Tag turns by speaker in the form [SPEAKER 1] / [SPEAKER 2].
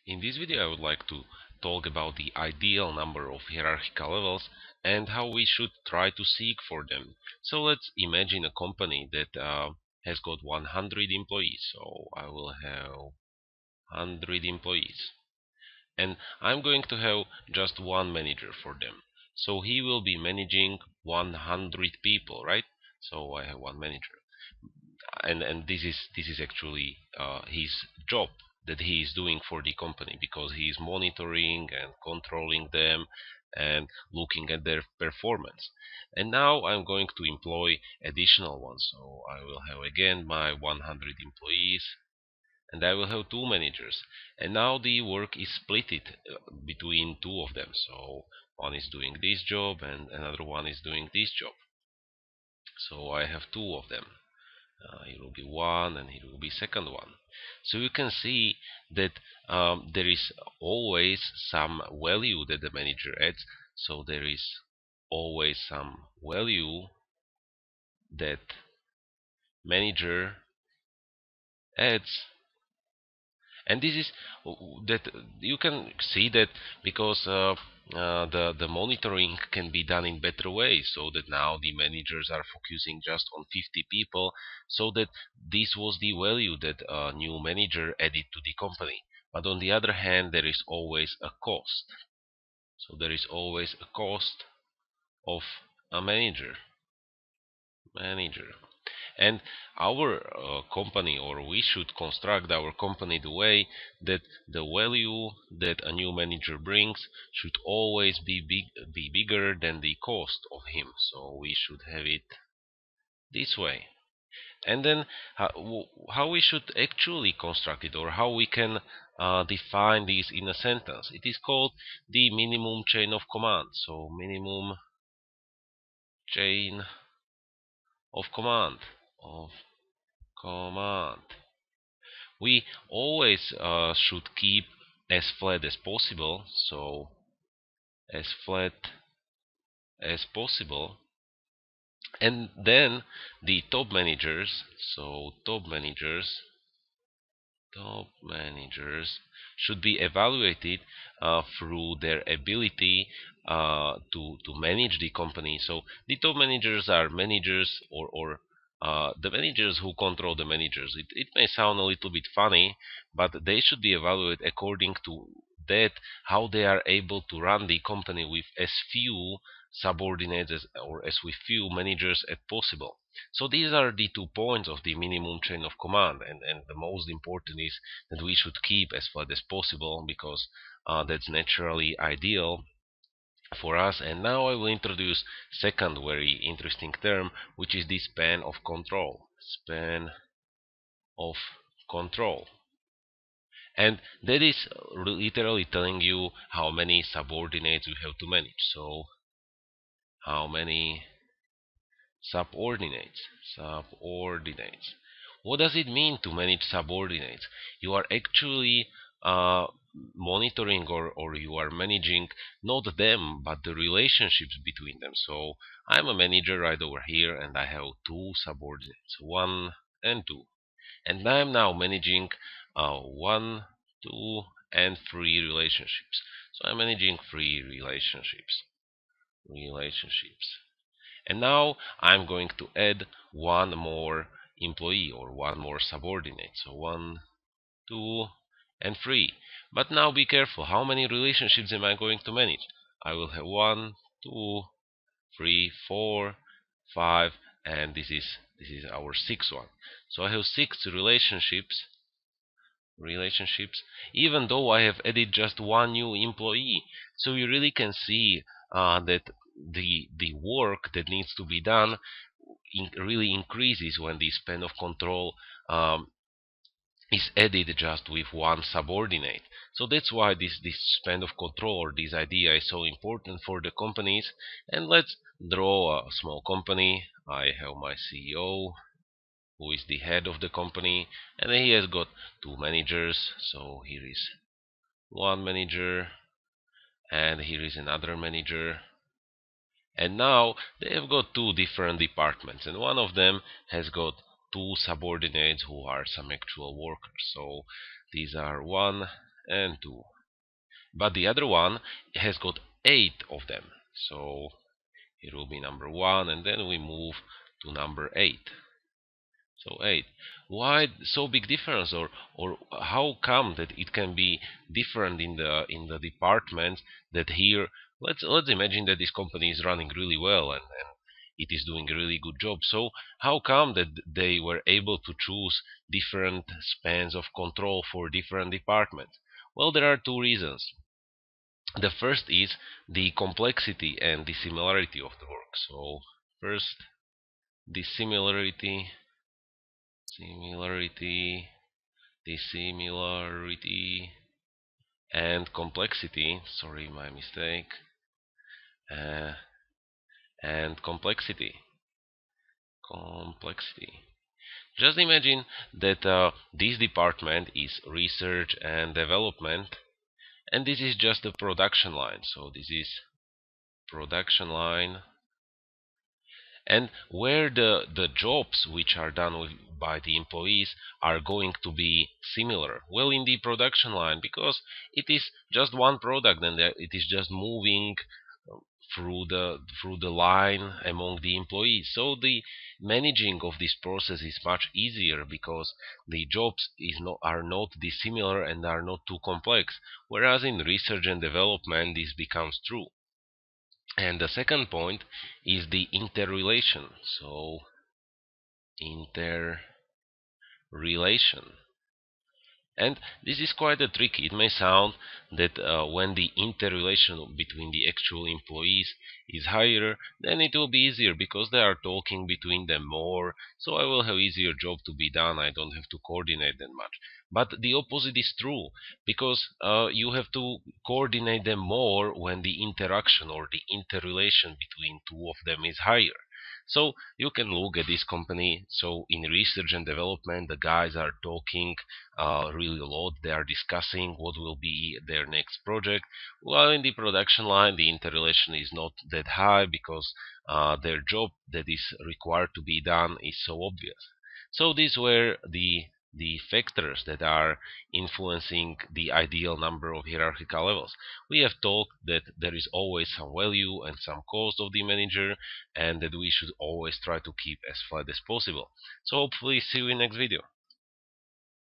[SPEAKER 1] In this video I would like to talk about the ideal number of hierarchical levels and how we should try to seek for them. So let's imagine a company that has got 100 employees. So I will have 100 employees, and I'm going to have just one manager for them. So he will be managing 100 people, right? So I have one manager, and this is actually his job that he is doing for the company, because he is monitoring and controlling them and looking at their performance. And now I'm going to employ additional ones, so I will have again my 100 employees, and I will have two managers. And now the work is split between two of them, so one is doing this job and another one is doing this job. So I have two of them. It will be one and it will be second one. So you can see that there is always some value that the manager adds. So there is always some value that manager adds, and this is that you can see that because the monitoring can be done in better ways, so that now the managers are focusing just on 50 people, so that this was the value that a new manager added to the company. But on the other hand, there is always a cost. So there is always a cost of a manager. And our company, or we should construct our company the way that the value that a new manager brings should always be bigger than the cost of him. So we should have it this way. And then how we should actually construct it, or how we can define this in a sentence. It is called the minimum chain of command. So minimum chain of command. We always should keep as flat as possible, so as flat as possible. And then the top managers, so top managers should be evaluated through their ability to manage the company. So the top managers are managers, or the managers who control the managers. It may sound a little bit funny, but they should be evaluated according to that, how they are able to run the company with as few subordinates or as with few managers as possible. So these are the 2 points of the minimum chain of command, and the most important is that we should keep as flat as possible, because that's naturally ideal for us. And now I will introduce second very interesting term, which is the span of control. Span of control. And that is literally telling you how many subordinates we have to manage. So how many subordinates. What does it mean to manage subordinates? You are actually monitoring, or you are managing not them but the relationships between them. So I'm a manager right over here, and I have two subordinates, one and two, and I'm now managing one, two, and three relationships. So I'm managing three relationships. And now I'm going to add one more employee, or one more subordinate. So one, two, and three. But now be careful. How many relationships am I going to manage? I will have one, two, three, four, five, and this is our sixth one. So I have six relationships, even though I have added just one new employee. So you really can see that the work that needs to be done really increases when the span of control is added just with one subordinate. So that's why this span of control, or this idea, is so important for the companies. And let's draw a small company. I have my CEO, who is the head of the company, and he has got two managers. So here is one manager, and here is another manager. And now they have got two different departments, and one of them has got two subordinates who are some actual workers. So these are one and 2. But the other one has got 8 of them. So it will be number 1, and then we move to number 8. So 8. Why so big difference, or how come that it can be different in the departments that here? Let's imagine that this company is running really well, and it is doing a really good job. So how come that they were able to choose different spans of control for different departments? Well, there are two reasons. The first is the complexity and the similarity of the work. So first, the similarity, dissimilarity, and complexity. Sorry, my mistake. Uh, and complexity. Just imagine that this department is research and development, and this is just a production line. So this is production line, and where the jobs which are done by the employees are going to be similar. Well, in the production line, because it is just one product and it is just moving uh, through the line among the employees, so the managing of this process is much easier because the jobs are not dissimilar and are not too complex, whereas in research and development this becomes true. And the second point is the interrelation. So, interrelation. And this is quite a tricky. It may sound that when the interrelation between the actual employees is higher, then it will be easier because they are talking between them more. So I will have easier job to be done. I don't have to coordinate that much. But the opposite is true because you have to coordinate them more when the interaction or the interrelation between two of them is higher. So you can look at this company. So in research and development, the guys are talking really a lot. They are discussing what will be their next project. While in the production line, the interrelation is not that high because their job that is required to be done is so obvious. So these were the factors that are influencing the ideal number of hierarchical levels. We have talked that there is always some value and some cost of the manager, and that we should always try to keep as flat as possible. So hopefully see you in next video.